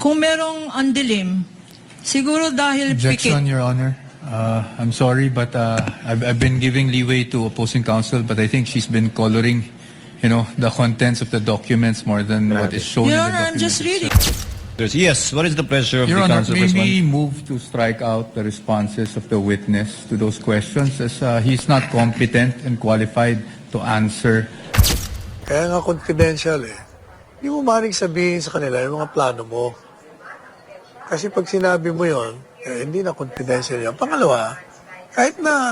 Kung merong andilim, siguro dahil Objection, pikit. Your Honor. I'm sorry, but I've been giving leeway to opposing counsel, but I think she's been coloring, the contents of the documents more than what is shown Your in the Honor, I'm documents. just reading. Yes, what is the pleasure of Your the Honor, counsel may for this we one? move to strike out the responses of the witness to those questions as he's not competent and qualified to answer. Kaya nga confidential eh. Hindi mo maaaring sabihin sa kanila yung mga plano mo. Kasi pag sinabi mo yon, hindi na confidential yan. Pangalawa, kahit na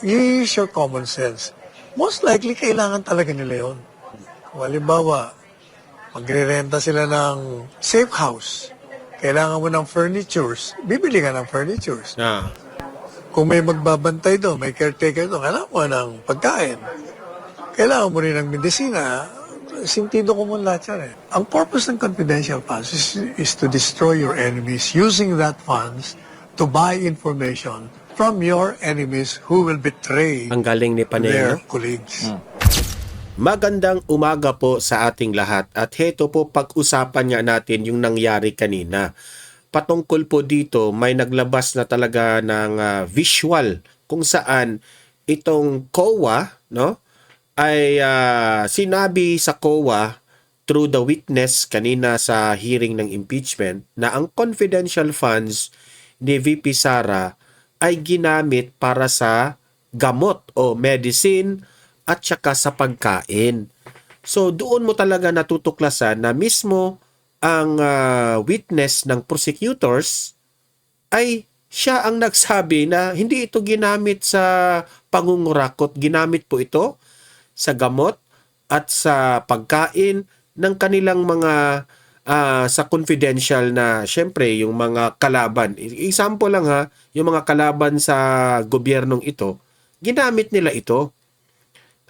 you use your common sense. Most likely, kailangan talaga nila yon. Kung halimbawa, magre-renta sila ng safe house. Kailangan mo ng furnitures. Bibili ka ng furnitures. Kung may magbabantay doon, may caretaker doon, kailangan mo ng pagkain. Kailangan mo rin ng medisina. Sintido ko mo lahat yan eh. Ang purpose ng confidential funds is to destroy your enemies using that funds to buy information from your enemies who will betray Ang galing ni their Panelo. colleagues. Magandang umaga po sa ating lahat at heto po pag-usapan nga natin yung nangyari kanina. Patungkol po dito may naglabas na talaga ng visual kung saan itong COA ay sinabi sa COA through the witness kanina sa hearing ng impeachment na ang confidential funds ni VP Sara ay ginamit para sa gamot o medicine at saka sa pagkain. So doon mo talaga natutuklasan na mismo ang witness ng prosecutors ay siya ang nagsabi na hindi ito ginamit sa pangungurakot, ginamit po ito sa gamot at sa pagkain ng kanilang mga sa confidential na syempre yung mga kalaban. Example lang yung mga kalaban sa gobyernong ito, ginamit nila ito.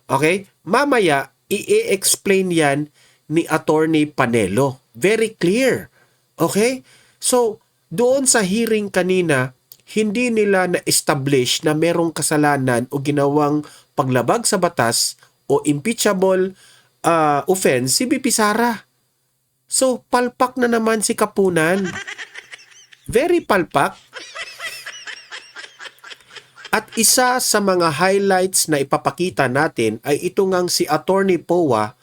Okay? Mamaya, i-explain yan ni Attorney Panelo. Very clear. Okay? So, doon sa hearing kanina, hindi nila na-establish na merong kasalanan o ginawang paglabag sa batas o impeachable offense si VP Sara. So, palpak na naman si Kapunan. Very palpak. At isa sa mga highlights na ipapakita natin ay ito ngang si Attorney Powa,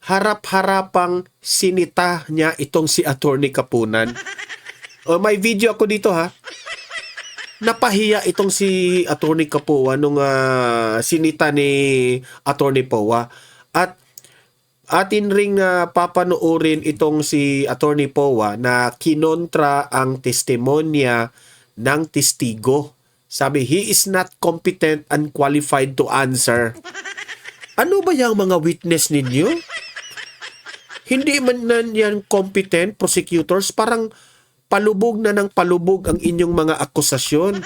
harap-harapang sinita niya itong si Attorney Kapunan. May video ako dito Napahiya itong si Attorney Kapuwa nung sinita ni Attorney Powa. At atin ring papanoorin itong si Attorney Powa na kinontra ang testimonya ng testigo. Sabi, he is not competent and qualified to answer. Ano ba yung mga witness ninyo? Hindi man na yan competent, prosecutors, parang palubog na ng palubog ang inyong mga akusasyon.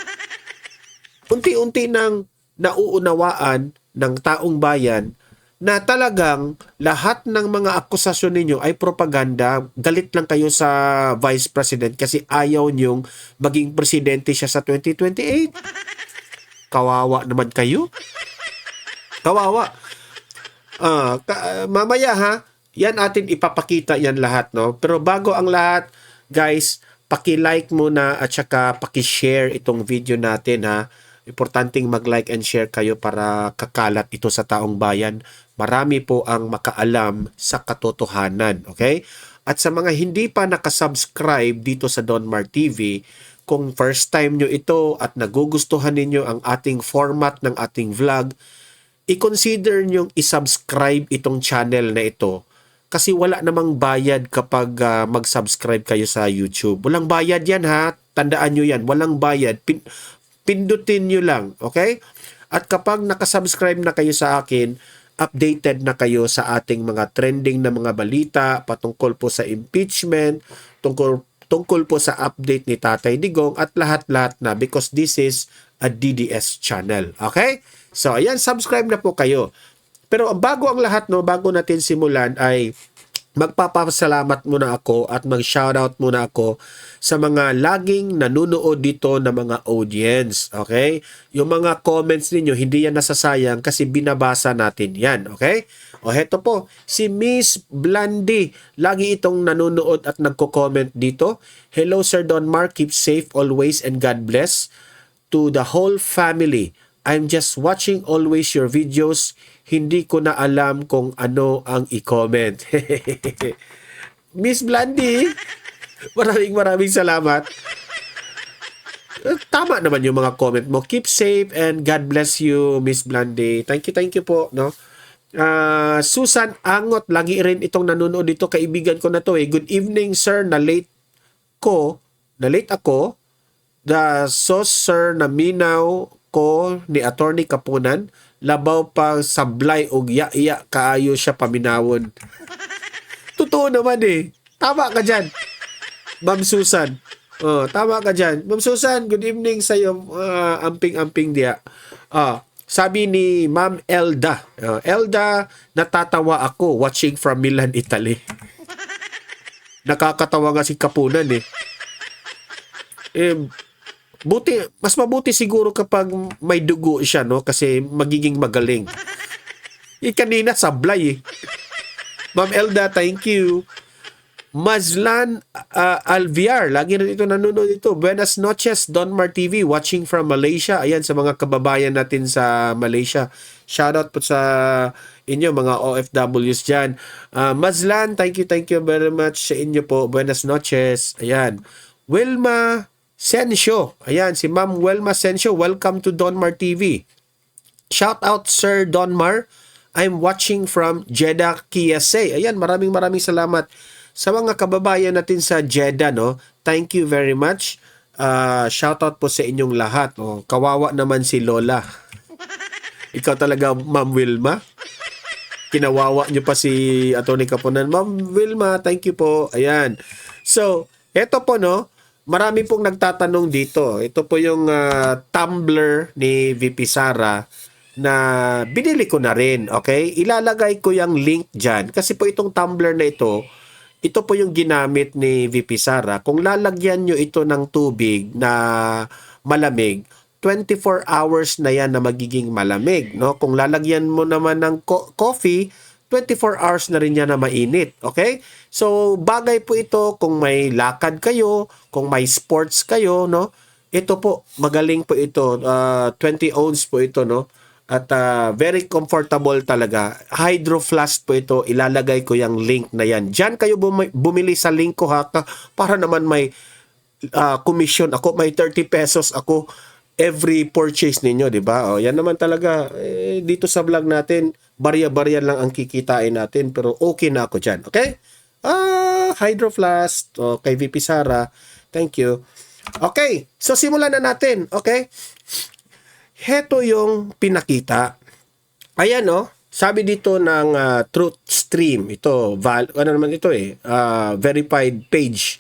Unti-unti nang nauunawaan ng taong bayan na talagang lahat ng mga akusasyon ninyo ay propaganda. Galit lang kayo sa Vice President kasi ayaw niyong maging presidente siya sa 2028. Kawawa naman kayo. Kawawa. Mamaya yan atin ipapakita yan lahat, no? Pero bago ang lahat, guys, paki-like muna at saka paki-share itong video natin Importanteng mag-like and share kayo para kakalat ito sa taong bayan. Marami po ang makaalam sa katotohanan, okay? At sa mga hindi pa nakasubscribe dito sa Don Mar TV, kung first time nyo ito at nagugustuhan ninyo ang ating format ng ating vlog, i-consider nyong i-subscribe itong channel na ito. Kasi wala namang bayad kapag mag-subscribe kayo sa YouTube. Walang bayad yan Tandaan nyo yan. Walang bayad. Pindutin nyo lang. Okay? At kapag nakasubscribe na kayo sa akin, updated na kayo sa ating mga trending na mga balita patungkol po sa impeachment, tungkol po sa update ni Tatay Digong at lahat-lahat na because this is a DDS channel. Okay? So, ayan, subscribe na po kayo. Pero bago ang lahat, bago natin simulan ay magpapasalamat muna ako at mag-shoutout muna ako sa mga laging nanonood dito na mga audience. Okay? Yung mga comments ninyo, hindi yan nasasayang kasi binabasa natin yan. Okay? O heto po, si Miss Blandy, lagi itong nanonood at nagko-comment dito. Hello Sir Don Mark, keep safe always and God bless to the whole family. I'm just watching always your videos. Hindi ko na alam kung ano ang i-comment. Miss Blandy, maraming salamat. Tama naman yung mga comment mo. Keep safe and God bless you, Miss Blandy. Thank you po, no? Susan Angot, lagi rin itong nanonood dito. Kaibigan ko na to eh. Good evening, sir. Na-late ako. The sauce, sir, na minaw ko ni Attorney Kapunan. Labaw pa sablay og iya kaayo siya paminawon. Totoo naman eh. Tama ka dyan, Ma'am Susan. Tama ka dyan. Ma'am Susan, good evening sa iyo. Amping-amping diya. Sabi ni Ma'am Elda. Elda, natatawa ako watching from Milan, Italy. Nakakatawa nga si Kapunan eh. Mas mabuti siguro kapag may dugo siya, no? Kasi magiging magaling. Kanina sablay eh. Ma'am Elda, thank you. Mazlan Alviar, lagi rin ito nanonood ito. Buenas noches, Donmar TV, watching from Malaysia. Ayan, sa mga kababayan natin sa Malaysia. Shoutout po sa inyo, mga OFWs dyan. Mazlan, thank you very much sa inyo po. Buenas noches. Ayan. Wilma Sensio. Ayan, si Ma'am Wilma Sensio. Welcome to Donmar TV. Shout out, Sir Donmar. I'm watching from Jeddah, KSA. Ayan, maraming salamat sa mga kababayan natin sa Jeddah, no? Thank you very much. Shout out po sa inyong lahat. Kawawa naman si Lola. Ikaw talaga, Ma'am Wilma. Kinawawa niyo pa si Atty. Kapunan. Ma'am Wilma, thank you po. Ayan. So, eto po, no? Marami pong nagtatanong dito. Ito po yung Tumblr ni VP Sara na binili ko na rin. Okay? Ilalagay ko yung link dyan. Kasi po itong Tumblr na ito po yung ginamit ni VP Sara. Kung lalagyan nyo ito ng tubig na malamig, 24 hours na yan na magiging malamig. No? Kung lalagyan mo naman ng coffee, 24 hours na rin yan na mainit. Okay? So, bagay po ito kung may lakad kayo, kung may sports kayo, no? Ito po, magaling po ito. 20 ounce po ito, no? At very comfortable talaga. Hydro Flask po ito. Ilalagay ko yung link na yan. Diyan kayo bumili sa link ko, ha? Para naman may commission ako. May 30 pesos ako every purchase ninyo, di ba? Yan naman talaga. Dito sa vlog natin, barya-barya lang ang kikitain natin. Pero okay na ako dyan. Okay? Hydro Flask. Kay VP Sara. Thank you. Okay. So, simulan na natin. Okay? Heto yung pinakita. Ayan, no? Sabi dito ng Truth Stream. Ito, ano naman ito eh? Verified page.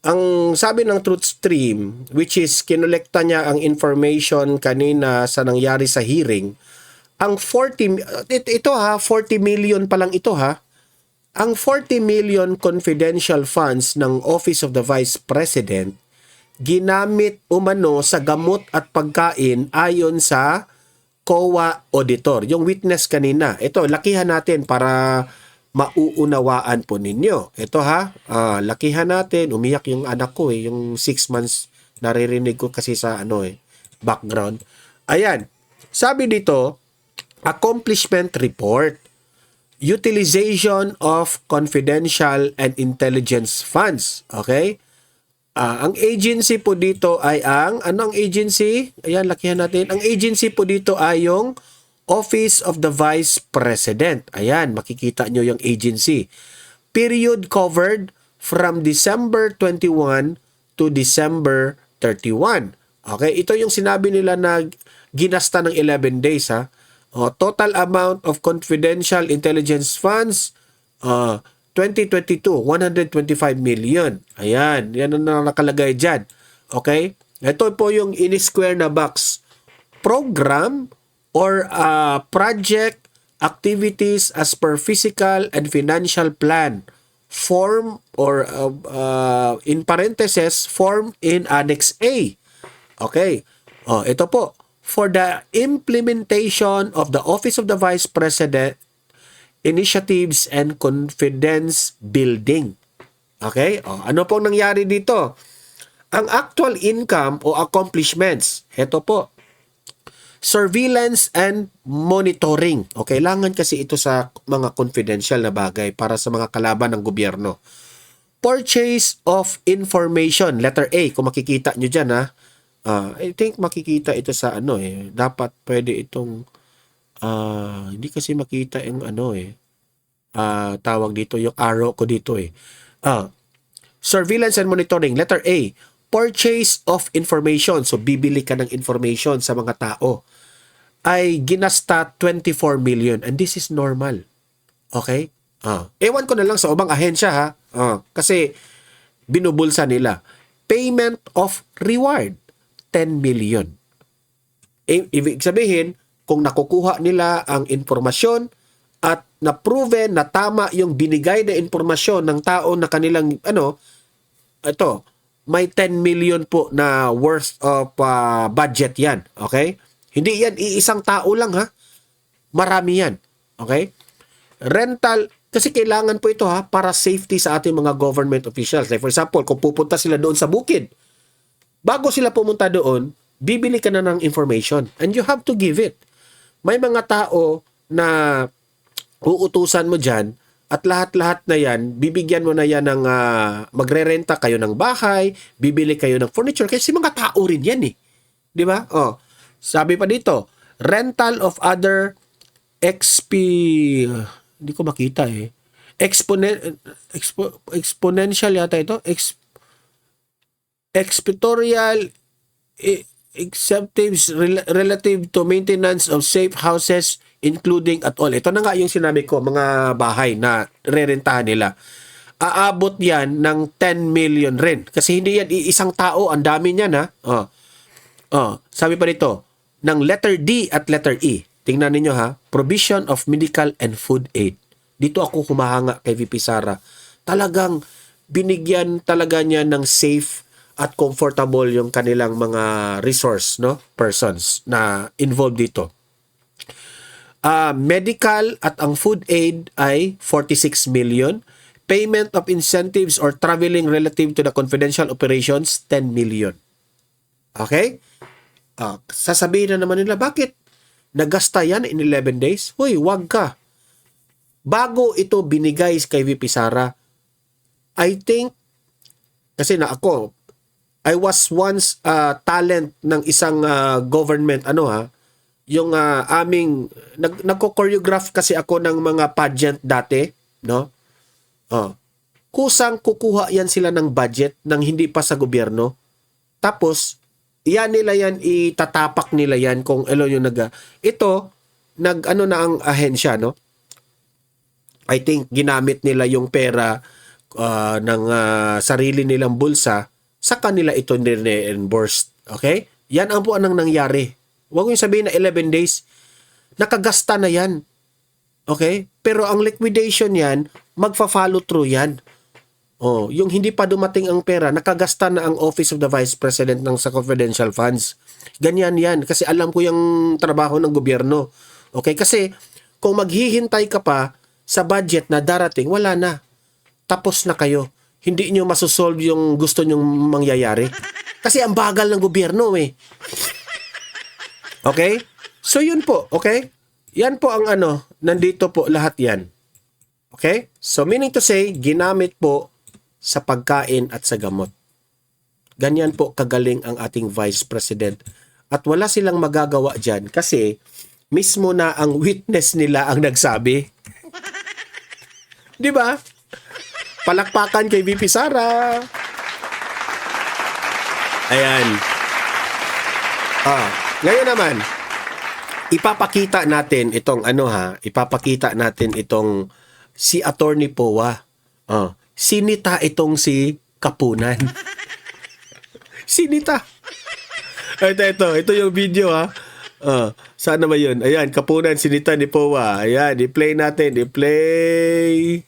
Ang sabi ng Truth Stream, which is kinolekta niya ang information kanina sa nangyari sa hearing, ang 40 million pa lang ito, ha? Ang 40 million confidential funds ng Office of the Vice President ginamit umano sa gamot at pagkain ayon sa COA auditor. Yung witness kanina. Ito, lakihan natin para mauunawaan po ninyo. Ito, ha, lakihan natin. Umiyak yung anak ko eh. Yung 6 months naririnig ko kasi sa background. Ayan. Sabi dito, accomplishment report. Utilization of confidential and intelligence funds. Okay? Ang agency po dito ay anong agency? Ayan, lakihan natin. Ang agency po dito ay yung Office of the Vice President. Ayan, makikita nyo yung agency. Period covered from December 21 to December 31. Okay, ito yung sinabi nila na ginasta ng 11 days, ha. Total amount of confidential intelligence funds, 2022, 125 million. Ayan, yan ang nakalagay dyan. Okay? Ito po yung in-square na box. Program or project activities as per physical and financial plan form or in parentheses, form in Annex A. Okay. Ito po. For the implementation of the Office of the Vice President Initiatives and Confidence Building. Okay? Ano pong nangyari dito? Ang actual income o accomplishments, ito po, surveillance and monitoring. O, kailangan kasi ito sa mga confidential na bagay para sa mga kalaban ng gobyerno. Purchase of information, letter A, kung makikita nyo dyan ha. I think makikita ito sa ano dapat pwede itong hindi kasi makita yung tawag dito, yung arrow ko dito surveillance and monitoring, letter A, purchase of information. So, bibili ka ng information sa mga tao. Ay ginasta 24 million. And this is normal. Okay? Ewan ko na lang sa ubang ahensya ha. Kasi binubulsa nila. Payment of reward, 10 million. Ibig sabihin, kung nakukuha nila ang informasyon at na-proven na tama yung binigay na informasyon ng tao na kanilang ito, may 10 million po na worth of budget yan. Okay? Hindi yan iisang tao lang ha. Marami yan. Okay? Rental, kasi kailangan po ito ha para safety sa ating mga government officials. Like for example, kung pupunta sila doon sa bukid, bago sila pumunta doon, bibili ka na ng information and you have to give it. May mga tao na uutusan mo dyan at lahat-lahat na yan, bibigyan mo na yan ng magrerenta kayo ng bahay, bibili kayo ng furniture, kasi mga tao rin yan di ba? Sabi pa dito, rental of other hindi ko makita exponential yata ito, expitorial incentives relative to maintenance of safe houses including at all. Ito na nga yung sinabi ko, mga bahay na rerentahan nila. Aabot yan ng 10 million rin. Kasi hindi yan isang tao, ang dami niyan ha. Sabi pa dito, ng letter D at letter E. Tingnan niyo ha, provision of medical and food aid. Dito ako humahanga kay VP Sara. Talagang binigyan talaga niya ng safe at comfortable yung kanilang mga resource persons na involved dito. Medical at ang food aid ay 46 million. Payment of incentives or traveling relative to the confidential operations, 10 million. Okay? Sasabihin na naman nila, bakit nagasta yan in 11 days? Hoy, wag ka. Bago ito binigay kay VP Sara, I think, kasi I was once talent ng isang government, yung aming, nagko-choreograph kasi ako ng mga pageant dati, kusang kukuha yan sila ng budget ng hindi pa sa gobyerno. Tapos, nila yan, itatapak nila yan kung yung na ang ahensya, I think, ginamit nila yung pera ng sarili nilang bulsa, sa kanila ito ni-reimbursed. Okay? Yan ang po anong nangyari. Huwag yung sabihin na 11 days, nakagasta na yan. Okay? Pero ang liquidation yan, magfa-follow through yan. Yung hindi pa dumating ang pera, nakagasta na ang Office of the Vice President ng sa confidential funds. Ganyan yan. Kasi alam ko yung trabaho ng gobyerno. Okay? Kasi kung maghihintay ka pa sa budget na darating, wala na. Tapos na kayo. Hindi nyo masosolve yung gusto nyong mangyayari. Kasi ang bagal ng gobyerno Okay? So yun po, okay? Yan po ang nandito po lahat yan. Okay? So meaning to say, ginamit po sa pagkain at sa gamot. Ganyan po kagaling ang ating Vice President. At wala silang magagawa dyan kasi mismo na ang witness nila ang nagsabi. Di ba? Palakpakan kay VP Sara. Ayan. Ngayon naman, ipapakita natin itong ipapakita natin itong si Attorney Poa. Sinita itong si Kapunan. Sinita. Ito yung video saan naman yun? Ayan, Kapunan, sinita ni Poa. Ayan, i-play natin. I-play.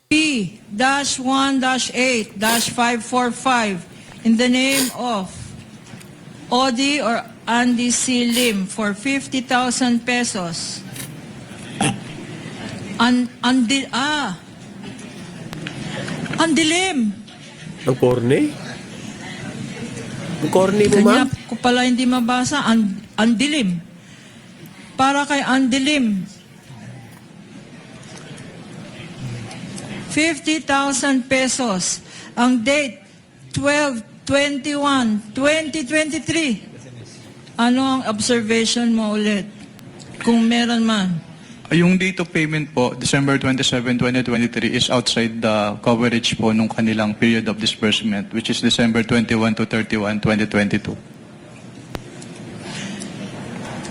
P-1-8-545 in the name of Odi or Andy C. Lim for 50,000 pesos. Andilim. Ang korne? Ang korne mo, Kanya ma'am? ko pala hindi mabasa. Andilim. Para kay Andilim. 50,000 pesos. Ang date, 12/21/2023. Ano ang observation mo ulit? Kung meron man. Yung date of payment po, December 27, 2023, is outside the coverage po nung kanilang period of disbursement, which is December 21 to 31, 2022.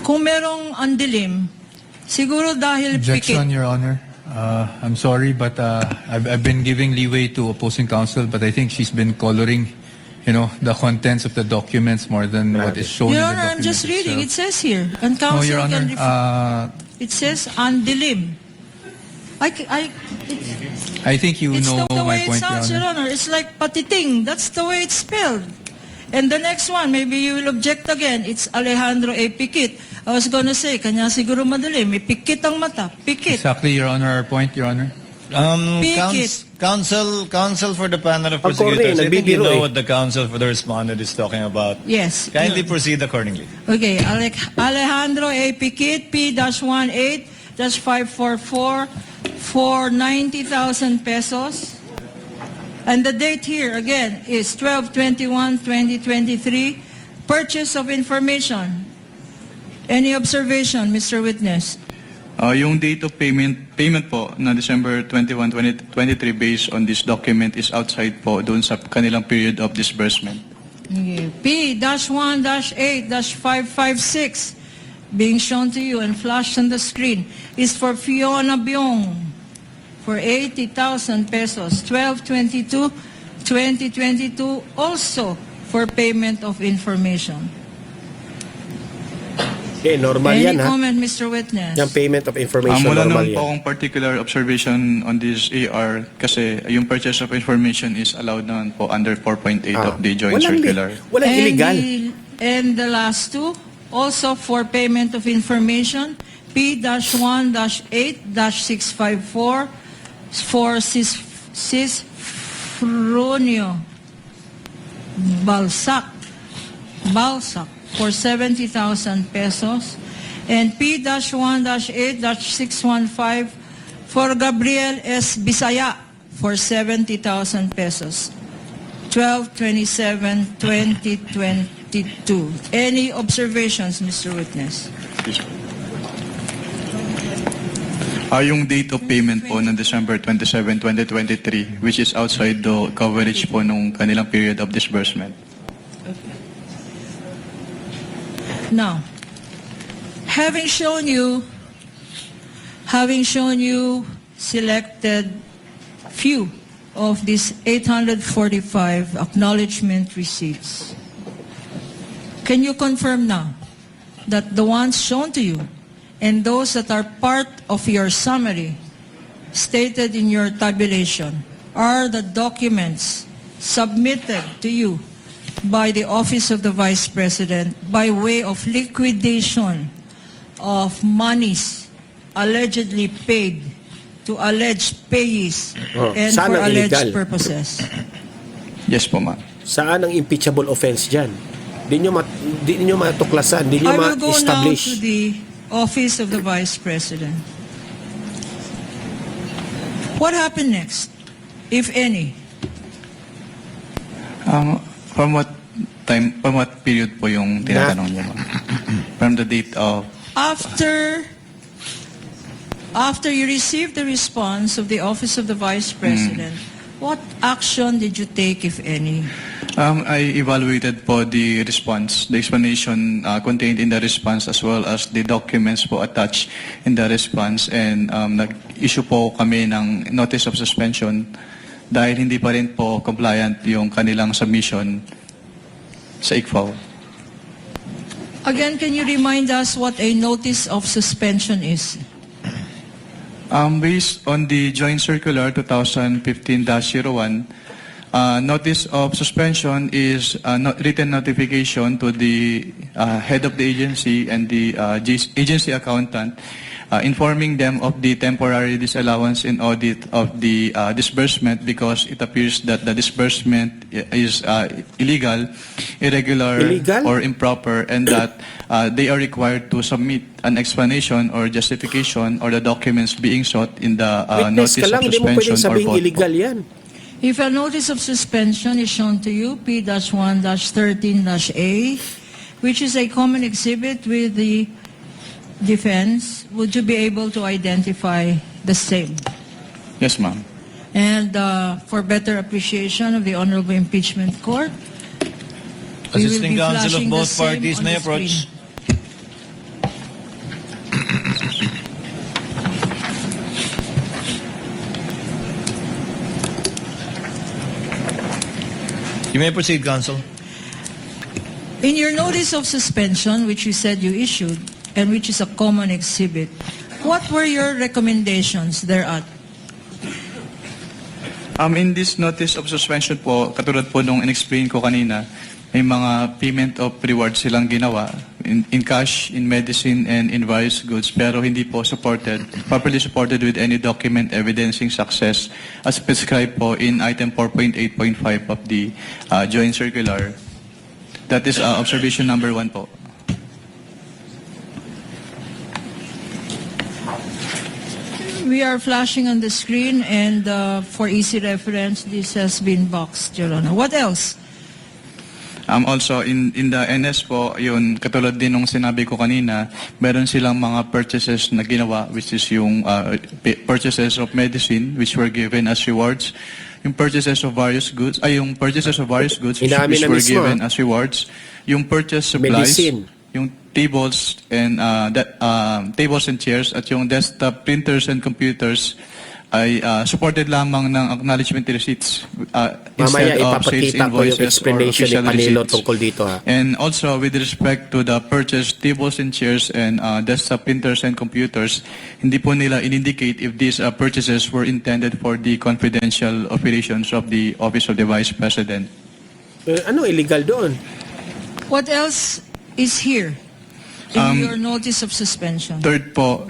Kung merong andilim, siguro dahil Objection, pikit. Your Honor. I'm sorry, but I've been giving leeway to opposing counsel, but I think she's been coloring, the contents of the documents more than what is shown Your in the Honor, I'm documents just reading. It itself. says here. And No, counsel Your Honor. can it says andilim. I think you It's know the my way it point, sounds, Your Your Honor. Honor. It's like patiting. That's the way it's spelled. And the next one, maybe you will object again. It's Alejandro A. Pikit. I was gonna say, kanya siguro madali. May pikit ang mata. Pikit. Exactly, Your Honor, our point, Your Honor. Pikit. Counsel for the panel of Ang korne, prosecutors. I think you nagbibiro know eh. what the counsel for the respondent is talking about. Yes. Kindly proceed accordingly. Okay, Alejandro A. Pikit, P-18-544 for 90,000 pesos. And the date here, again, is 12/21/2023. Purchase of information. Any observation, Mr. Witness? Yung date of payment po na December 21, 2023 based on this document is outside po doon sa kanilang period of disbursement. Okay. P-1-8-556 being shown to you and flashed on the screen is for Fiona Byong for 80,000 pesos. 12/22/2022 also for payment of information. Normal Any yan, ha? comment, Mr. Witness? Yung payment of information, Wala normal naman yan. po akong particular observation on this AR kasi yung purchase of information is allowed naman po under 4.8 of the joint circular. Walang illegal. And the last two, also for payment of information, P-1-8-654 for Cisfronio Balsac for 70,000 pesos, and P-1-8-615 for Gabriel S. Bisaya for 70,000 pesos. 12/27/2022. Any observations, Mr. Witness? Yung date of payment po ng December 27, 2023, which is outside the coverage po nung kanilang period of disbursement. Now, having shown you selected few of these 845 acknowledgement receipts, can you confirm now that the ones shown to you and those that are part of your summary stated in your tabulation are the documents submitted to you by the Office of the Vice President by way of liquidation of monies allegedly paid to alleged payees and saan for ang alleged illegal? purposes? Yes po, ma'am. Saan ang impeachable offense dyan? Di nyo matuklasan, di nyo I will go now to ma-establish. the Office of the Vice President. What happened next, if any? From what period po yung tinatanong niyo, ma'am? From the date of... After you received the response of the Office of the Vice President, what action did you take, if any? I evaluated po the response, the explanation contained in the response as well as the documents po attached in the response, and nag-issue po kami ng notice of suspension dahil hindi pa rin po compliant yung kanilang submission sa ICFAO. Again, can you remind us what a notice of suspension is? Based on the Joint Circular 2015-01, notice of suspension is a written notification to the head of the agency and the agency accountant, informing them of the temporary disallowance in audit of the disbursement because it appears that the disbursement is illegal, irregular, Illegal? or improper, and that they are required to submit an explanation or justification or the documents being sought in the Witness notice ka lang, of hindi mo pwedeng suspension or sabihin vote. illegal yan. If a notice of suspension is shown to you, P-1-13-A, which is a common exhibit with the defense, would you be able to identify the same? Yes, ma'am. And for better appreciation of the Honorable Impeachment Court, we will Assisting be counsel of flashing the both same parties on may the approach. screen. You may proceed, counsel. In your notice of suspension, which you said you issued, and which is a common exhibit, what were your recommendations thereat? In this notice of suspension po, katulad po nung in-explain ko kanina, may mga payment of rewards silang ginawa in cash, in medicine, and in various goods, pero hindi po properly supported with any document evidencing success as prescribed po in item 4.8.5 of the Joint Circular. That is observation number 1 po. We are flashing on the screen, and for easy reference, this has been boxed, Your Honor. What else? Also, in the NS po, yun, katulad din nung sinabi ko kanina, meron silang mga purchases na ginawa, which is yung purchases of medicine, which were given as rewards. Yung purchases of various goods, which Inamin na were mismo, given as rewards. Yung purchase supplies, Medicine. yung tables and tables and chairs, at yung desktop printers and computers ay supported lamang ng acknowledgement receipts Mamaya instead of sales ipapakita ko yung invoices or explanation ni official Panelo receipts. tungkol dito ha. And also with respect to the purchased tables and chairs and desktop printers and computers, hindi po nila in-indicate if these purchases were intended for the confidential operations of the Office of the Vice President. Ano illegal doon? What else is here in your notice of suspension? Third po,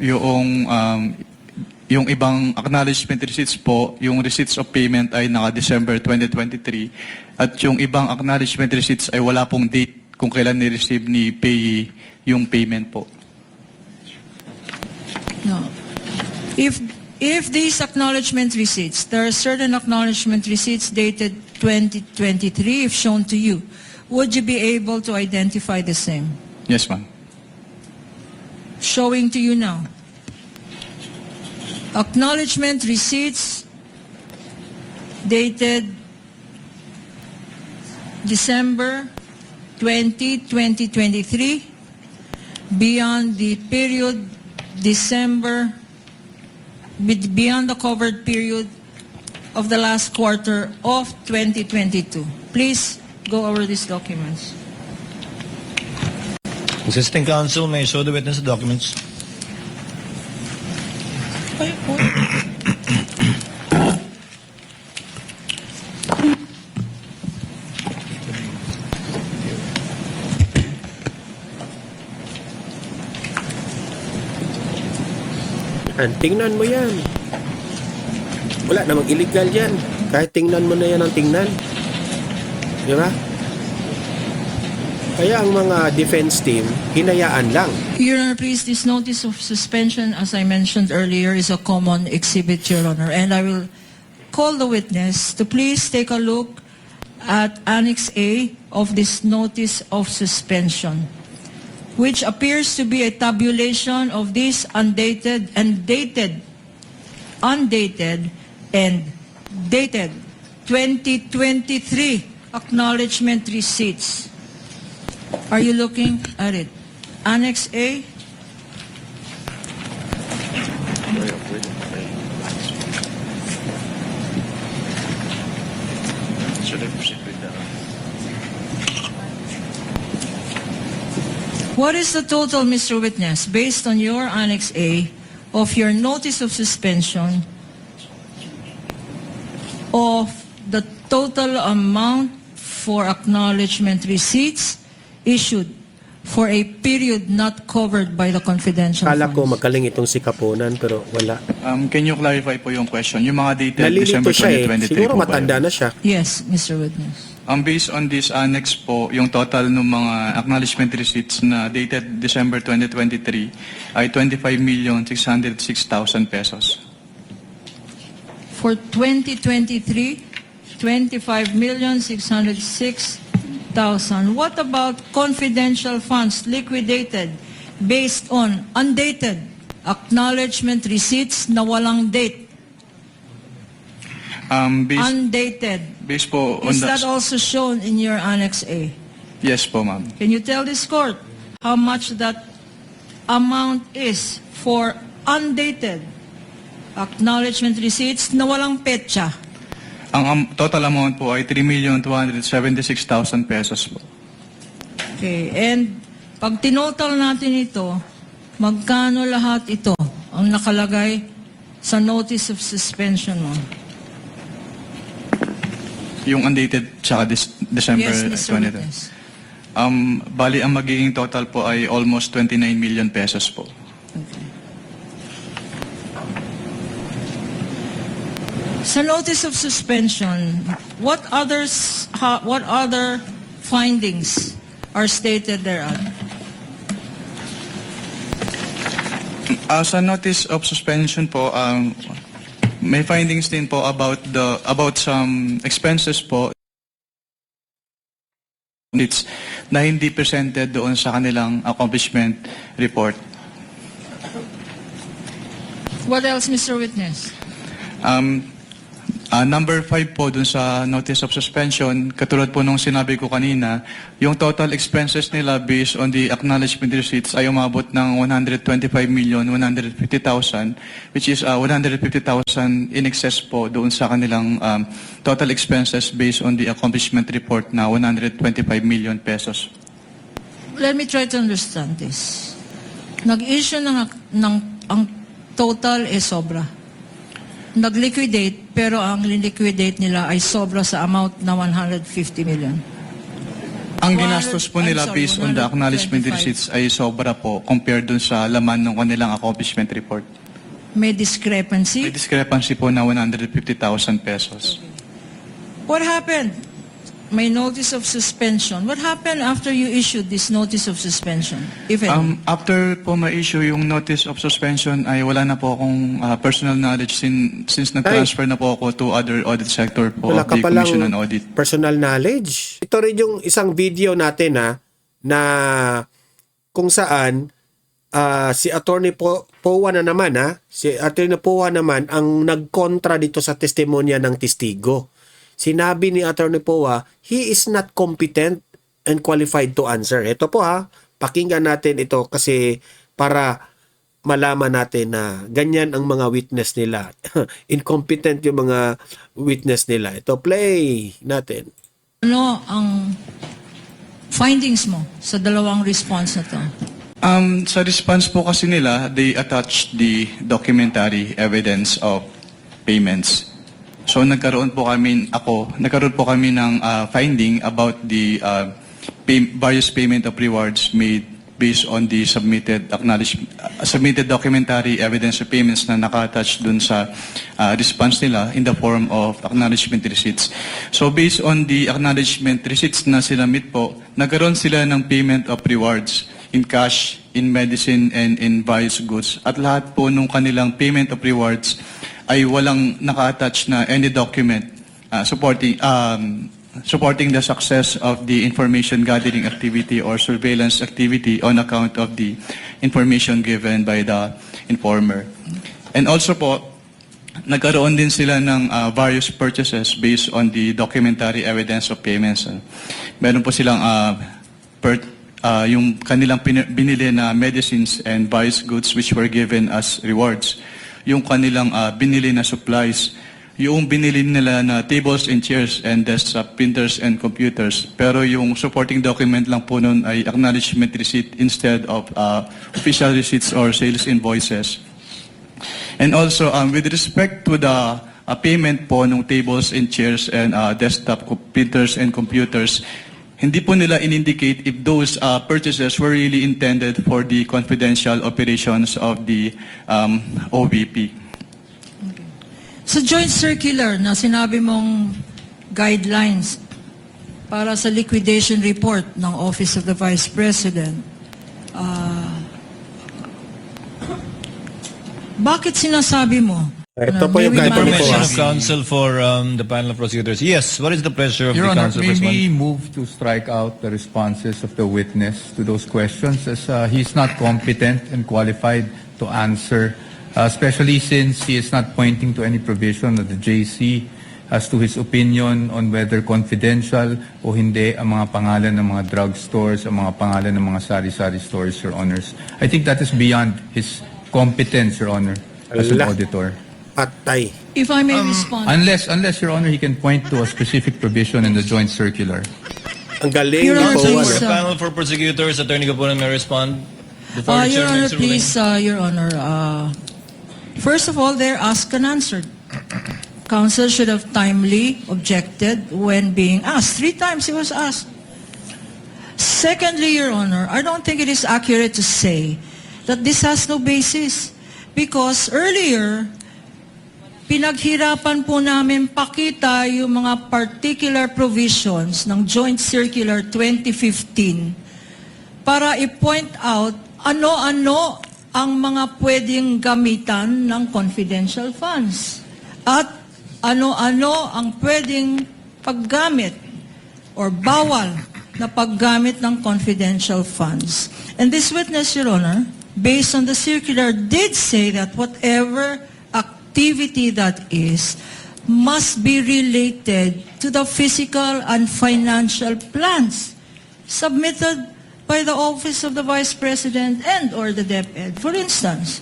yung ibang acknowledgement receipts po, yung receipts of payment ay naka-December 2023 at yung ibang acknowledgement receipts ay wala pong date kung kailan ni-receive ni payee yung payment po. No. If these acknowledgement receipts, there are certain acknowledgement receipts dated 2023, if shown to you, would you be able to identify the same? Yes, ma'am. Showing to you now. Acknowledgement receipts dated December 20, 2023, beyond the period beyond the covered period of the last quarter of 2022. Please go over these documents. Assisting counsel may show the witness the documents. Tingnan mo yan. Wala namang illegal yan. Kahit tingnan mo na yan ang tingnan. Di ba? Kaya ang mga defense team, hinayaan lang. Your Honor, please, this notice of suspension, as I mentioned earlier, is a common exhibit, Your Honor. And I will call the witness to please take a look at Annex A of this notice of suspension, which appears to be a tabulation of these undated and dated 2023 acknowledgement receipts. Are you looking at it? Annex A? What is the total, Mr. Witness, based on your Annex A? of your notice of suspension of the total amount for acknowledgement receipts issued for a period not covered by the confidential Kala ko funds. magaling itong si Kaponan pero wala. Can you clarify po yung question? Yung mga dated Nalilito December siya 2023 Siguro po ba matanda yun? na siya. Yes, Mr. Witness. Based on this annex po, yung total ng mga acknowledgement receipts na dated December 2023 ay 25,606,000 pesos. For 2023, 25,606,000. What about confidential funds liquidated based on undated acknowledgement receipts na walang date? Undated. Based po on Is that the... also shown in your Annex A? Yes po, ma'am. Can you tell this court how much that amount is for undated acknowledgement receipts na walang petsa? Ang total amount po ay 3,276,000 pesos po. Okay, and pag tinotal natin ito, magkano lahat ito ang nakalagay sa notice of suspension mo? Yung undated tsaka December Yes, Mr. 20. Witness. Bali, ang magiging total po ay almost 29 million pesos po. Okay. Sa notice of suspension, what other findings are stated thereon? Sa notice of suspension po, may findings din po about some expenses po na hindi presented doon sa kanilang accomplishment report. What else, Mr. Witness? Number 5 po dun sa notice of suspension, katulad po nung sinabi ko kanina, yung total expenses nila based on the acknowledgement receipts ay umabot ng 125,150,000, which is 150,000 in excess po doon sa kanilang total expenses based on the accomplishment report na 125 million pesos. Let me try to understand this. Nag-issue ang total is sobra. Nag-liquidate, pero ang liquidate nila ay sobra sa amount na 150 million. Ang ginastos po nila based on the acknowledgement 125. receipts ay sobra po compared dun sa laman ng kanilang accomplishment report. May discrepancy. May discrepancy po na 150,000 pesos. What happened? May notice of suspension. What happened after you issued this notice of suspension? If any? After po ma-issue yung notice of suspension ay wala na po akong personal knowledge since nag-transfer na po ako to other audit sector po Wala of ka the palang Commission on Audit. personal knowledge. Ito rin yung isang video natin na kung saan si Attorney Powa na naman si Attorney Powa naman ang nagkontra dito sa testimonya ng testigo. Sinabi ni Attorney Powa, he is not competent and qualified to answer. Ito po pakinggan natin ito kasi para malaman natin na ganyan ang mga witness nila. Incompetent yung mga witness nila. Ito, play natin. Ano ang findings mo sa dalawang response na to? Sa response po kasi nila, they attached the documentary evidence of payments. So nagkaroon po kami ng finding about the various payment of rewards made based on the submitted documentary evidence of payments na naka-attach dun sa response nila in the form of acknowledgement receipts. So based on the acknowledgement receipts na sinamit po, nagkaroon sila ng payment of rewards in cash, in medicine, and in various goods. At lahat po nung kanilang payment of rewards ay walang naka-attach na any document supporting the success of the information gathering activity or surveillance activity on account of the information given by the informer. And also po, nagkaroon din sila ng various purchases based on the documentary evidence of payments. Meron po silang yung kanilang binili na medicines and various goods which were given as rewards. Yung kanilang binili na supplies, yung binili nila na tables and chairs and desktop printers and computers. Pero yung supporting document lang po nun ay acknowledgement receipt instead of official receipts or sales invoices. And also, with respect to the payment po ng tables and chairs and desktop printers and computers, hindi po nila in-indicate if those purchases were really intended for the confidential operations of the OVP. Sa joint circular na sinabi mong guidelines para sa liquidation report ng Office of the Vice President, bakit sinasabi mo? Ito po May yung we guideline po. Permission manifest? of counsel for the panel of prosecutors. Yes, what is the pleasure of Your the Honor, counsel may for we responding? move to strike out the responses of the witness to those questions as he's not competent and qualified to answer, especially since he is not pointing to any provision of the JC as to his opinion on whether confidential o hindi ang mga pangalan ng mga drugstores, ang mga pangalan ng mga sari-sari stores, Your Honors. I think that is beyond his competence, Your Honor, as an Ala. auditor. Patay. If I may respond. Unless, Your Honor, he can point to a specific provision in the joint circular. Ang galing Your ni Honor, po. please, The panel for prosecutors, Attorney Gapunan may respond. Before the Your chair Honor, makes a ruling. please, Your Honor. First of all, they're asked and answered. Counsel should have timely objected when being asked. 3 times he was asked. Secondly, Your Honor, I don't think it is accurate to say that this has no basis because earlier, pinaghirapan po namin pakita yung mga particular provisions ng Joint Circular 2015 para i-point out ano-ano ang mga pwedeng gamitan ng confidential funds at ano-ano ang pwedeng paggamit or bawal na paggamit ng confidential funds. And this witness, Your Honor, based on the circular, did say that whatever activity that is must be related to the physical and financial plans submitted by the Office of the Vice President and or the DepEd. For instance,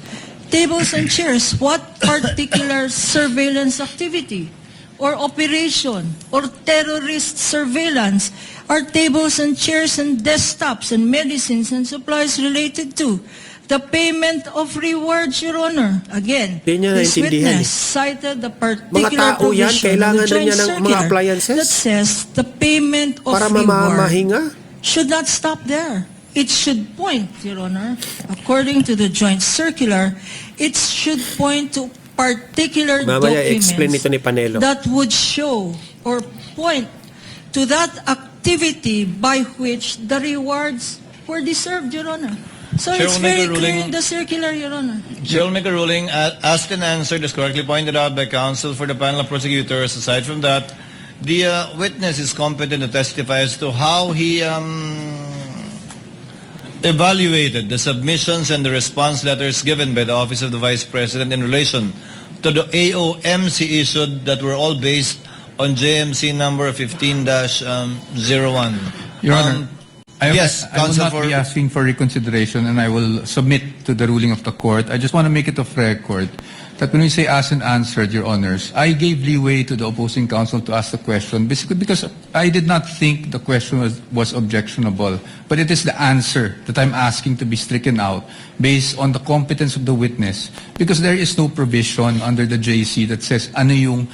tables and chairs, what particular surveillance activity or operation or terrorist surveillance are tables and chairs and desktops and medicines and supplies related to? The payment of rewards, Your Honor. Again, Di niya this naintindihan witness cited the particular Mga tao yan, provision kailangan of the rin joint niya ng mga circular appliances? that says the payment of Para reward mamamahinga. should not stop there. It should point, Your Honor, according to the joint circular, it should point to particular Mamaya explain ito ni Panelo. that would show or point to that activity by which the rewards were deserved, Your Honor. So Chair it's will make very a clear ruling. in the circular, Your Honor. Chair will make a ruling. Asked and answered as correctly pointed out by counsel for the panel of prosecutors. Aside from that, the witness is competent to testify as to how he evaluated the submissions and the response letters given by the Office of the Vice President in relation to the AOMC issued that were all based on JMC number 15-01. Your Honor, I will Counsel not be asking for reconsideration and I will submit to the ruling of the court. I just want to make it of record that when we say asked and answered, Your Honors, I gave leeway to the opposing counsel to ask the question basically because I did not think the question was objectionable. But it is the answer that I'm asking to be stricken out based on the competence of the witness because there is no provision under the JC that says ano yung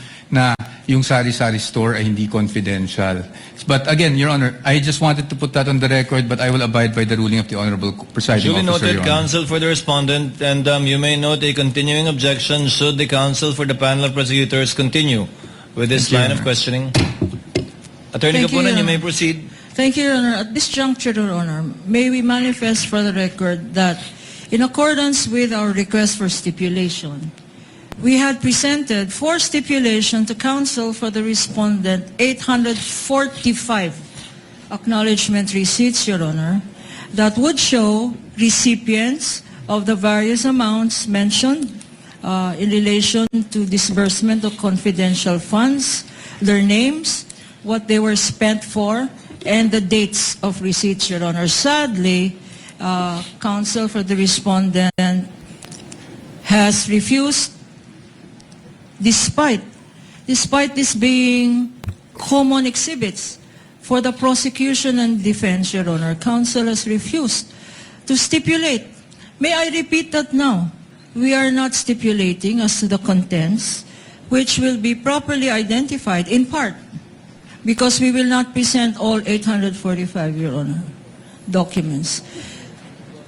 sari-sari store ay hindi confidential. But again, Your Honor, I just wanted to put that on the record, but I will abide by the ruling of the Honorable Presiding Duly Officer, noted, Your Honor. counsel for the respondent, and you may note a continuing objection should the counsel for the panel of prosecutors continue with this Thank you, line Your of questioning. Attorney Thank you, Gapunan, Your you may Honor. proceed. Thank you, Your Honor. At this juncture, Your Honor, may we manifest for the record that in accordance with our request for stipulation, we had presented for stipulation to counsel for the respondent 845 acknowledgement receipts, Your Honor, that would show recipients of the various amounts mentioned in relation to disbursement of confidential funds, their names, what they were spent for, and the dates of receipts, Your Honor. Sadly, counsel for the respondent has refused, despite this being common exhibits for the prosecution and defense, Your Honor, counsel has refused to stipulate. May I repeat that now? we are not stipulating as to the contents, which will be properly identified in part, because we will not present all 845, Your Honor, documents.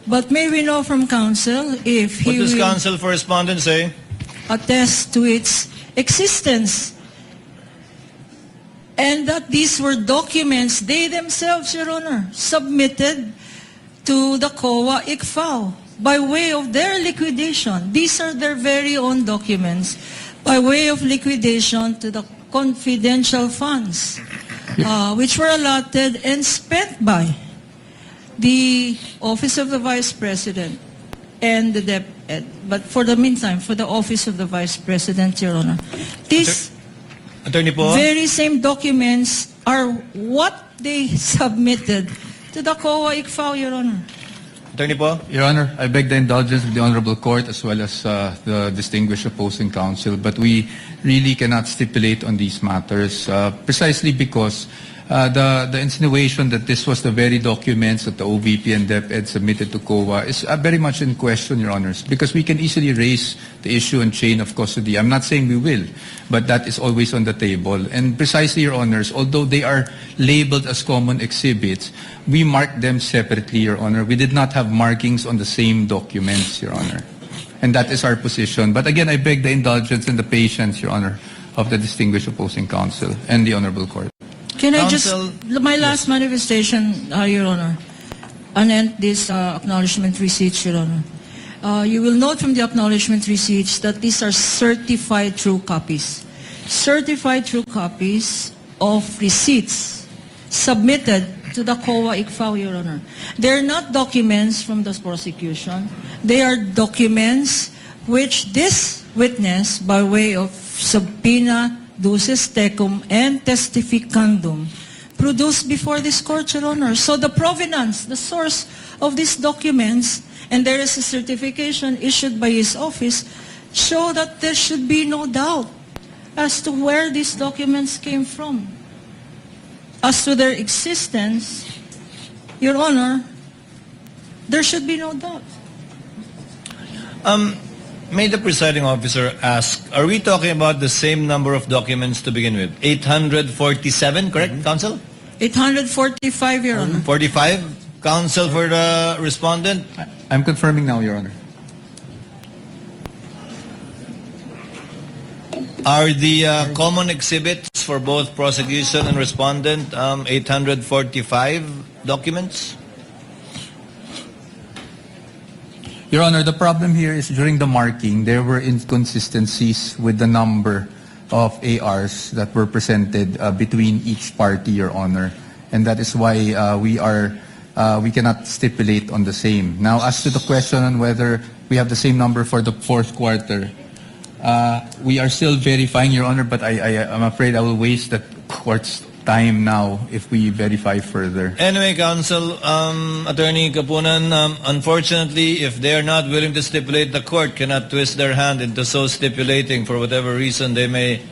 But may we know from counsel if What he does will counsel for respondent say? attest to its existence, and that these were documents they themselves, Your Honor, submitted to the COA ICFAO by way of their liquidation. These are their very own documents by way of liquidation to the confidential funds, which were allotted and spent by the Office of the Vice President and the DepEd. But for the meantime, for the Office of the Vice President, Your Honor, these Attorney po? very same documents are what they submitted to the COA ICFAO, Your Honor. Attorney po? Your Honor, I beg the indulgence of the Honorable Court as well as the distinguished opposing counsel, but we really cannot stipulate on these matters precisely because the insinuation that this was the very documents that the OVP and DepEd submitted to COA is very much in question, Your Honors, because we can easily raise the issue and chain of custody. I'm not saying we will, but that is always on the table. And precisely, Your Honors, although they are labeled as common exhibits, we marked them separately, Your Honor. We did not have markings on the same documents, Your Honor. And that is our position. But again, I beg the indulgence and the patience, Your Honor, of the distinguished opposing counsel and the Honorable Court. Can I Counsel- just, my last manifestation, Your Honor, anent this acknowledgement receipts, Your Honor. You will note from the acknowledgement receipts that these are certified true copies. Certified true copies of receipts submitted to the COA ICFAO, Your Honor. They are not documents from the prosecution. They are documents which this witness, by way of subpoena, duces tecum, and testificandum, produced before this court, Your Honor. So the provenance, the source of these documents, and there is a certification issued by his office, show that there should be no doubt as to where these documents came from. As to their existence, Your Honor, there should be no doubt. May the presiding officer ask, are we talking about the same number of documents to begin with? 847, correct, counsel? 845, Your Honor. 45? Counsel for the respondent? I'm confirming now, Your Honor. Are the common exhibits for both prosecution and respondent 845 documents? Your Honor, the problem here is during the marking, there were inconsistencies with the number of ARs that were presented between each party, Your Honor. And that is why we cannot stipulate on the same. Now, as to the question on whether we have the same number for the fourth quarter, we are still verifying, Your Honor, but I'm afraid I will waste the court's time now if we verify further. Anyway, counsel, Attorney Kapunan, unfortunately, if they are not willing to stipulate, the court cannot twist their hand into so stipulating for whatever reason they may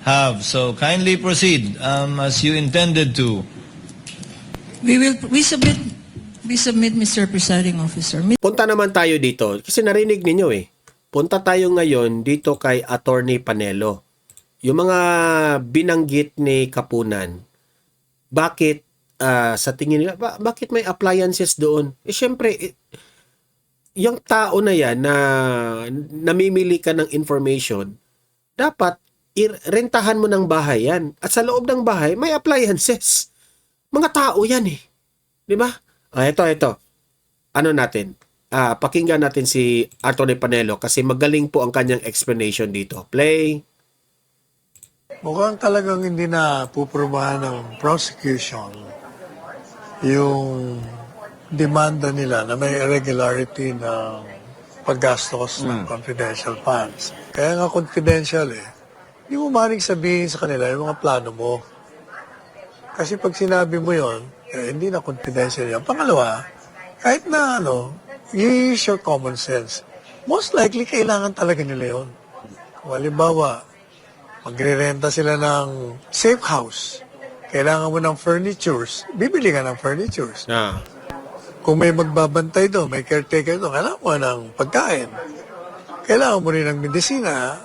have. So kindly proceed as you intended to. We submit, Mr. Presiding Officer. Punta naman tayo dito kasi narinig ninyo eh. Punta tayo ngayon dito kay Attorney Panelo. Yung mga binanggit ni Kapunan, bakit sa tingin nila, bakit may appliances doon? Eh syempre, yung tao na yan na namimili ka ng information, dapat rentahan mo ng bahay yan. At sa loob ng bahay, may appliances. Mga tao yan eh. Di ba? Ito. Ano natin? Pakinggan natin si Attorney Panelo kasi magaling po ang kanyang explanation dito. Play. Mukhang talagang hindi na puprobahan ng prosecution yung demanda nila na may irregularity ng paggastos ng confidential funds. Kaya nga confidential eh. Hindi mo maaaring sabihin sa kanila yung mga plano mo. Kasi pag sinabi mo yon, hindi na confidential yan. Pangalawa, kahit na you use your common sense. Most likely, kailangan talaga nila yun. Kung halimbawa, magre-renta sila ng safe house. Kailangan mo ng furnitures. Bibili ka ng furnitures. Kung may magbabantay doon, may caretaker doon, kailangan mo ng pagkain. kailangan mo rin ng medisina,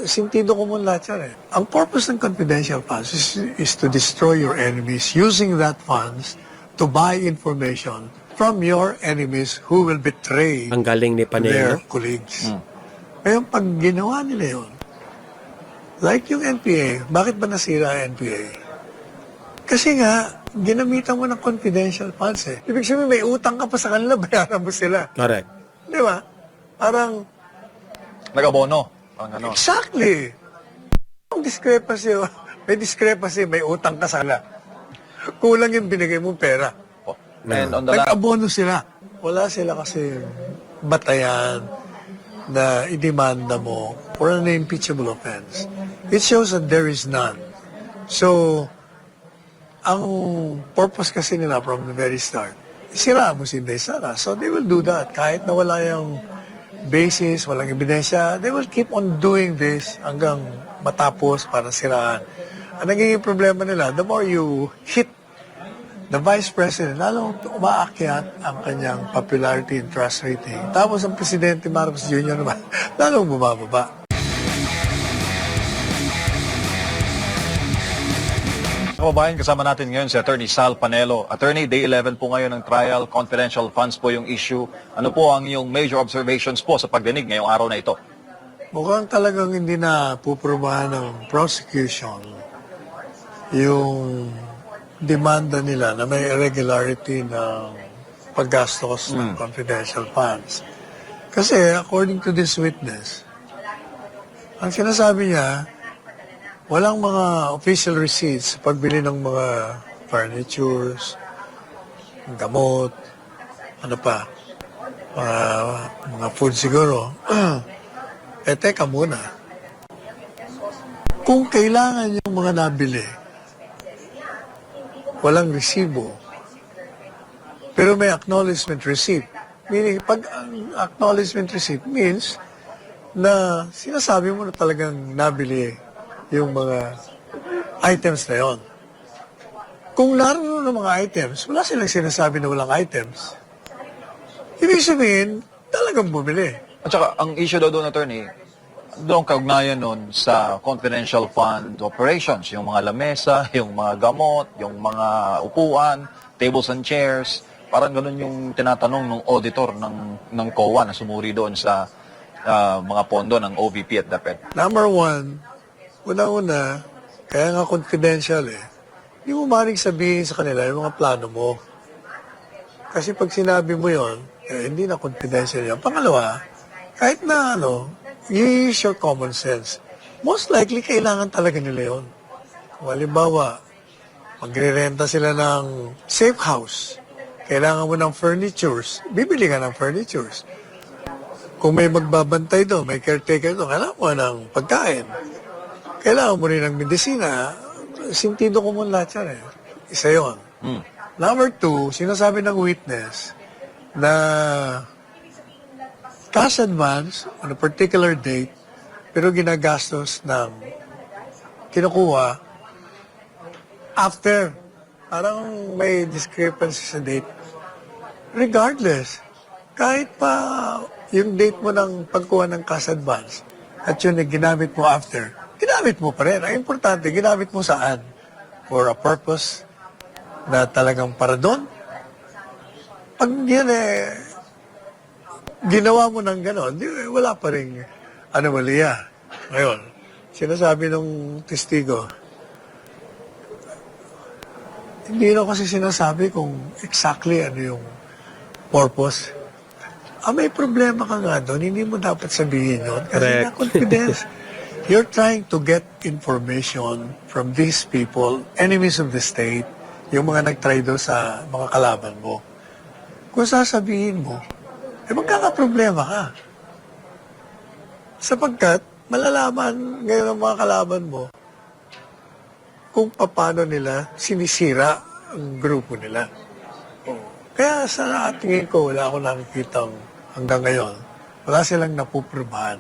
sintido ko mo lahat yan eh. Ang purpose ng confidential funds is to destroy your enemies using that funds to buy information from your enemies who will betray Ang galing ni their Panelo. colleagues. Ngayon, pag ginawa nila yun, like yung NPA, bakit ba nasira ang NPA? Kasi nga, ginamitan mo ng confidential funds eh. Ibig sabihin, may utang ka pa sa kanila, bayaran mo sila. Correct. Di ba? Parang, Nag-abono. Parang ano. exactly. May discrepancy, may utang ka sa kanila. Kulang yung binigay mong pera. Po. And on the last, Nag-abono sila. Wala sila kasi batayan na idemanda mo for an impeachable offense. It shows that there is none. So, ang purpose kasi nila from the very start, sira mo si Inday Sara. So, they will do that. Kahit na wala yung basis, walang ebidensya, they will keep on doing this hanggang matapos para siraan. Ang nagiging problema nila, the more you hit the Vice President, lalong umaakyat ang kanyang popularity and trust rating. Tapos ang Presidente Marcos Jr. naman, lalong bumababa. kababayan, kasama natin ngayon si Attorney Sal Panelo. Attorney, Day 11 po ngayon ng trial, confidential funds po yung issue. Ano po ang iyong major observations po sa pagdinig ngayong araw na ito? Mukhang talagang hindi na puprobahan ng prosecution yung demanda nila na may irregularity ng paggastos ng confidential funds. Kasi according to this witness, ang sinasabi niya, walang mga official receipts sa pagbili ng mga furnitures, gamot, ano pa, mga food siguro. Teka muna. Kung kailangan yung mga nabili, walang resibo, pero may acknowledgement receipt. Meaning, pag ang acknowledgement receipt means na sinasabi mo na talagang nabili yung mga items na yon. Kung naroon ng mga items, wala silang sinasabi na walang items. Ibig sabihin, talagang bumili. At saka, ang issue daw doon, Attorney, doon kaugnayan nun sa confidential fund operations, yung mga lamesa, yung mga gamot, yung mga upuan, tables and chairs, parang ganun yung tinatanong ng auditor ng COA na sumuri doon sa mga pondo ng OVP at DepEd. Number one, una-una, kaya nga confidential eh, hindi mo maaaring sabihin sa kanila yung mga plano mo. Kasi pag sinabi mo yon, hindi na confidential yan. Pangalawa, kahit na you use your common sense. Most likely, kailangan talaga nila yon. Halimbawa, magre-renta sila ng safe house. Kailangan mo ng furnitures. Bibili ka ng furnitures. Kung may magbabantay doon, may caretaker doon, kailangan mo ng pagkain. Kailangan mo rin ng medisina. Sintido ko mo lahat yan eh. Isa yun. Number two, sinasabi ng witness na cash advance on a particular date pero ginagastos ng kinukuha after. Parang may discrepancy sa date. Regardless, kahit pa yung date mo ng pagkuha ng cash advance at yun ay ginamit mo after, ginamit mo pa rin. Ang importante, ginamit mo saan? For a purpose na talagang para doon. Pag yan ginawa mo ng gano'n, wala pa rin anomalya. Ngayon, sinasabi ng testigo, hindi na kasi sinasabi kung exactly ano yung purpose. May problema ka nga doon, hindi mo dapat sabihin yun. Kasi Correct. na confidence. You're trying to get information from these people, enemies of the state, yung mga nag-try doon sa mga kalaban mo. Kung sasabihin mo, magkakaproblema ka. Sapagkat, malalaman ngayon ng mga kalaban mo kung paano nila sinisira ang grupo nila. Kaya sa tingin ko, wala akong nakikitang hanggang ngayon, wala silang napuprubahan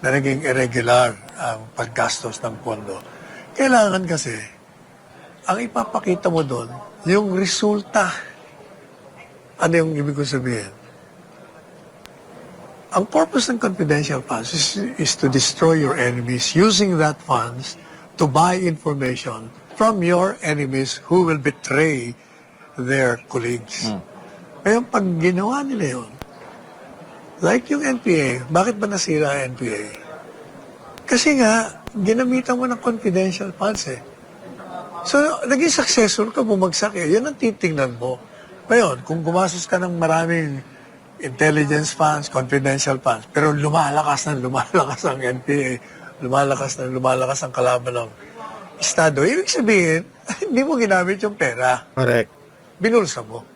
na naging irregular ang paggastos ng pondo. Kailangan kasi, ang ipapakita mo doon, yung resulta. Ano yung ibig ko sabihin? Ang purpose ng confidential funds is to destroy your enemies using that funds to buy information from your enemies who will betray their colleagues. Ngayon, pag ginawa nila yun, like yung NPA, bakit ba nasira ang NPA? Kasi nga, ginamitan mo ng confidential funds eh. So, naging successful ka, bumagsak eh. Yan ang titingnan mo. Ngayon, kung gumastos ka ng maraming intelligence funds, confidential funds, pero lumalakas ang NPA, lumalakas ang kalaban ng Estado, ibig sabihin, hindi mo ginamit yung pera. Correct. Binulsa mo.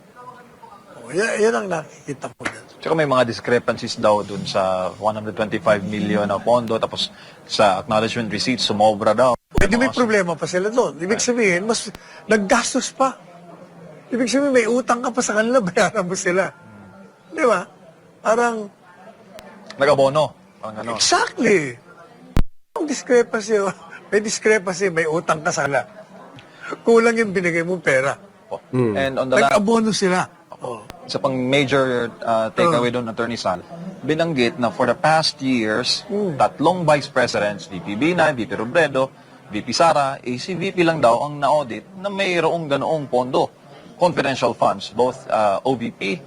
Yan ang nakikita ko dyan. Tsaka may mga discrepancies daw dun sa 125 million na pondo, tapos sa acknowledgement receipt, sumobra daw. Pwede may problema pa sila doon. Ibig sabihin, mas naggastos pa. Ibig sabihin, may utang ka pa sa kanila, bayaran mo sila. Di ba? Parang, Nag-abono. Parang ano. exactly. May discrepancy, may utang ka sa kanila. Kulang yung binigay mo pera. And on the last, Nag-abono sila. Oh. sa pang major takeaway doon, Attorney Sal, binanggit na for the past years, tatlong vice presidents, VP Binay, VP Robredo, VP Sara, ACVP lang daw ang na-audit na mayroong ganoong pondo, confidential funds, both OVP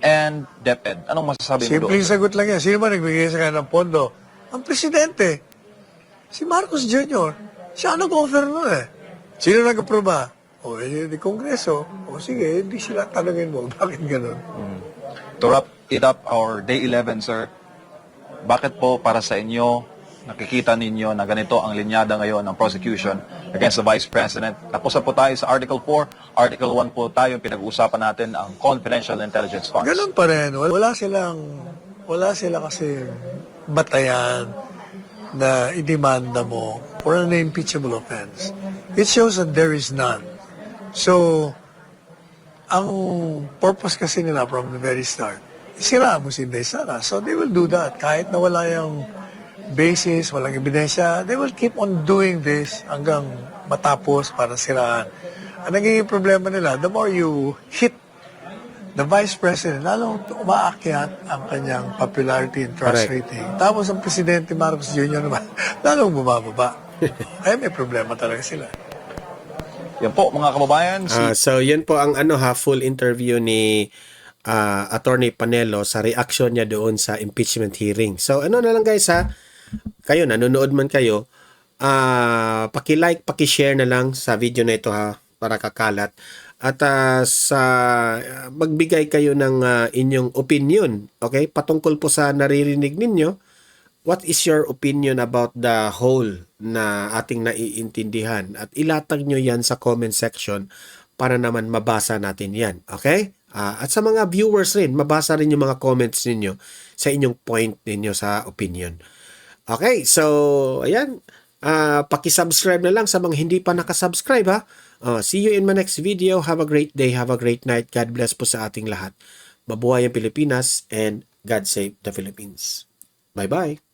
and DepEd. Anong masasabi mo Simpleng doon? sagot lang yan. Sino ba nagbigay sa kanya ng pondo? Ang presidente. Si Marcos Jr. Siya nag-offer nun eh. Sino nag-aproba? O, di Kongreso. O, sige, hindi sila tanungin mo. Bakit ganun? To wrap it up, our Day 11, sir, bakit po para sa inyo, nakikita ninyo na ganito ang linyada ngayon ng prosecution against the Vice President? Tapos na po tayo sa Article 4. Article 1 po tayo, pinag-uusapan natin ang confidential intelligence funds. Ganun pa rin. Wala sila kasi batayan na idemanda mo for an impeachable offense. It shows that there is none. So, ang purpose kasi nila from the very start, isira mo si Inday Sara. So, they will do that. Kahit na wala yung basis, walang ebidensya, they will keep on doing this hanggang matapos para siraan. Ang nagiging problema nila, the more you hit the Vice President, lalong umaakyat ang kanyang popularity and trust Correct. rating. Tapos ang Presidente Marcos Jr. naman, lalong bumababa. Ay, may problema talaga sila. Yan po, mga kababayan, So, yun po ang full interview ni Attorney Panelo sa reaction niya doon sa impeachment hearing. So, ano na lang guys kayo, nanonood man kayo, paki-like, paki-share na lang sa video na ito para kakalat. At magbigay kayo ng inyong opinion, okay? Patungkol po sa naririnig ninyo, what is your opinion about the whole na ating naiintindihan? At ilatag nyo yan sa comment section para naman mabasa natin yan. Okay? At sa mga viewers rin, mabasa rin yung mga comments ninyo sa inyong point ninyo sa opinion. Okay, so ayan. Paki-subscribe na lang sa mga hindi pa nakasubscribe see you in my next video. Have a great day. Have a great night. God bless po sa ating lahat. Mabuhay ang Pilipinas and God save the Philippines. Bye-bye.